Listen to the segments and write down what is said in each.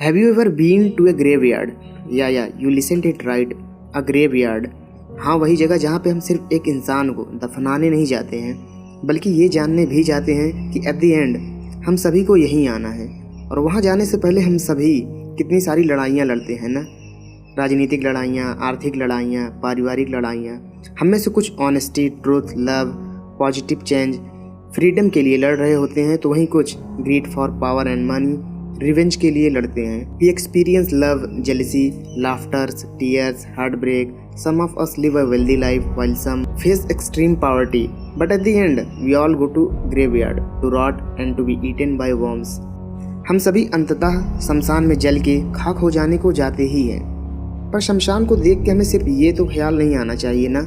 Have you ever been to a graveyard? या you listened it right, a graveyard. हाँ, वही जगह जहाँ पे हम सिर्फ एक इंसान को दफनाने नहीं जाते हैं, बल्कि ये जानने भी जाते हैं कि एट द एंड हम सभी को यहीं आना है। और वहाँ जाने से पहले हम सभी कितनी सारी लड़ाइयाँ लड़ते हैं ना, राजनीतिक लड़ाइयाँ, आर्थिक लड़ाइयाँ, पारिवारिक लड़ाइयाँ। हम में से कुछ honesty, truth, love, positive change, freedom के लिए लड़ रहे होते हैं, तो वहीं कुछ greed for power and money, revenge के लिए लड़ते हैं। We experience love, jealousy, laughter, tears, heartbreak. Some of us live a wealthy life while some face extreme poverty. But at the end, we all go to graveyard to rot and to be eaten by worms. हम सभी अंततः शमशान में जल के खाक हो जाने को जाते ही हैं। पर शमशान को देख के हमें सिर्फ ये तो ख्याल नहीं आना चाहिए ना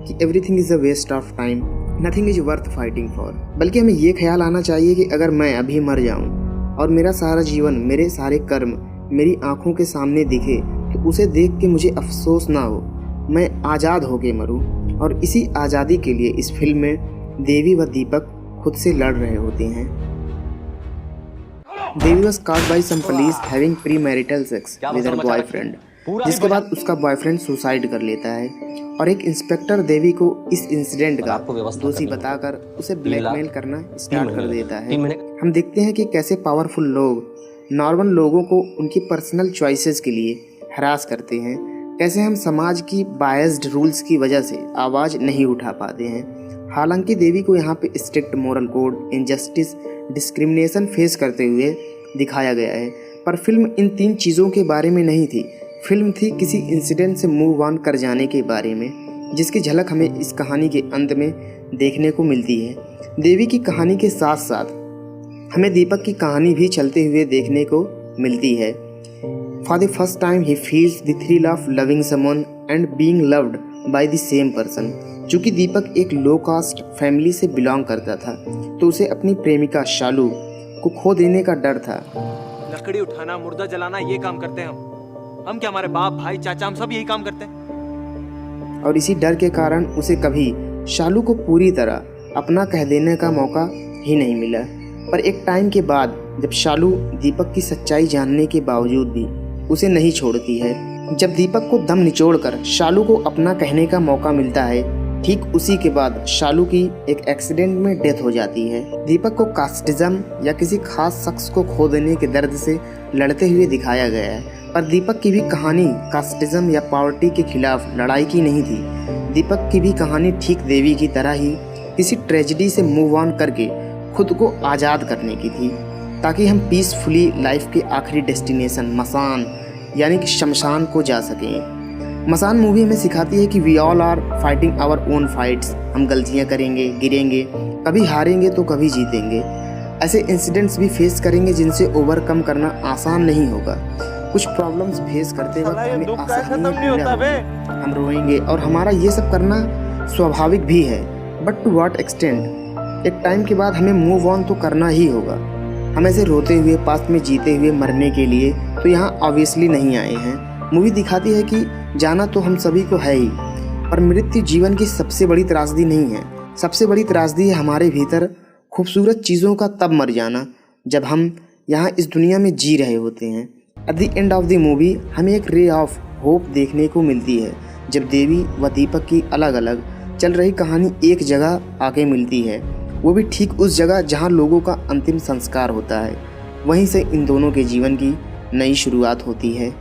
कि everything is a waste of time, nothing is worth fighting for. बल्कि हमें ये ख्याल आना चाहिए कि अगर मैं अभी मर जाऊं और मेरा सारा जीवन, मेरे सारे कर्म मेरी आंखों के सामने दिखे, तो उसे देख के मुझे अफसोस ना हो, मैं आज़ाद होके मरूं। और इसी आज़ादी के लिए इस फिल्म में देवी व दीपक खुद से लड़ रहे होते हैं। देवी was caught by some police having premarital sex with her boyfriend, जिसके बाद उसका बॉयफ्रेंड सुसाइड कर लेता है और एक इंस्पेक्टर देवी को इस इंसिडेंट का दोषी बताकर उसे ब्लैकमेल करना स्टार्ट कर देता है। हम देखते हैं कि कैसे पावरफुल लोग नॉर्मल लोगों को उनकी पर्सनल चॉइसेस के लिए हरास करते हैं, कैसे हम समाज की बायस्ड रूल्स की वजह से आवाज़ नहीं उठा पाते हैं। हालांकि देवी को यहाँ पे strict moral code, injustice, discrimination face करते हुए दिखाया गया है, पर फिल्म इन 3 चीज़ों के बारे में नहीं थी। फिल्म थी किसी इंसिडेंट से मूव ऑन कर जाने के बारे में, जिसकी झलक हमें इस कहानी के अंत में देखने को मिलती है। देवी की कहानी के साथ साथ हमें दीपक की कहानी भी चलते हुए देखने को मिलती है। For the first time he feels the thrill of loving someone and being loved by the same person. चूँकि दीपक एक लो कास्ट फैमिली से बिलोंग करता था, तो उसे अपनी प्रेमिका शालू को खो देने का डर था। लकड़ी उठाना, मुर्दा जलाना, ये काम करते हैं हम क्या, हमारे बाप, भाई, चाचा, हम सब यही काम करते हैं। और इसी डर के कारण उसे कभी शालू को पूरी तरह अपना कह देने का मौका ही नहीं मिला। पर एक टाइम के बाद जब शालू दीपक की सच्चाई जानने के बावजूद भी उसे नहीं छोड़ती है, जब दीपक को दम निचोड़कर शालू को अपना कहने का मौका मिलता है, ठीक उसी के बाद शालू की एक एक्सीडेंट में डेथ हो जाती है। दीपक को कास्टिज्म या किसी खास शख्स को खो देने के दर्द से लड़ते हुए दिखाया गया है, पर दीपक की भी कहानी कास्टिज्म या पॉवर्टी के खिलाफ लड़ाई की नहीं थी। दीपक की भी कहानी ठीक देवी की तरह ही किसी ट्रेजेडी से मूव ऑन करके खुद को आज़ाद करने की थी, ताकि हम पीसफुली लाइफ के आखिरी डेस्टिनेशन मसान यानी कि शमशान को जा सकें। मसान मूवी हमें सिखाती है कि we all are fighting our own fights. हम गलतियाँ करेंगे, गिरेंगे, कभी हारेंगे तो कभी जीतेंगे। ऐसे इंसिडेंट्स भी फेस करेंगे जिनसे ओवरकम करना आसान नहीं होगा। कुछ प्रॉब्लम्स फेस करते वक्त हमें आसानी नहीं होता, हम रोएंगे और हमारा ये सब करना स्वाभाविक भी है, बट टू व्हाट एक्सटेंट। एक टाइम के बाद हमें मूव ऑन तो करना ही होगा। हम ऐसे रोते हुए, पास्ट में जीते हुए मरने के लिए तो यहाँ ऑब्वियसली नहीं आए हैं। मूवी दिखाती है कि जाना तो हम सभी को है ही, पर मृत्यु जीवन की सबसे बड़ी त्रासदी नहीं है। सबसे बड़ी त्रासदी है हमारे भीतर खूबसूरत चीज़ों का तब मर जाना जब हम यहाँ इस दुनिया में जी रहे होते हैं। At the end of the movie हमें एक रे ऑफ होप देखने को मिलती है, जब देवी व दीपक की अलग अलग चल रही कहानी एक जगह आके मिलती है, वो भी ठीक उस जगह जहाँ लोगों का अंतिम संस्कार होता है। वहीं से इन दोनों के जीवन की नई शुरुआत होती है।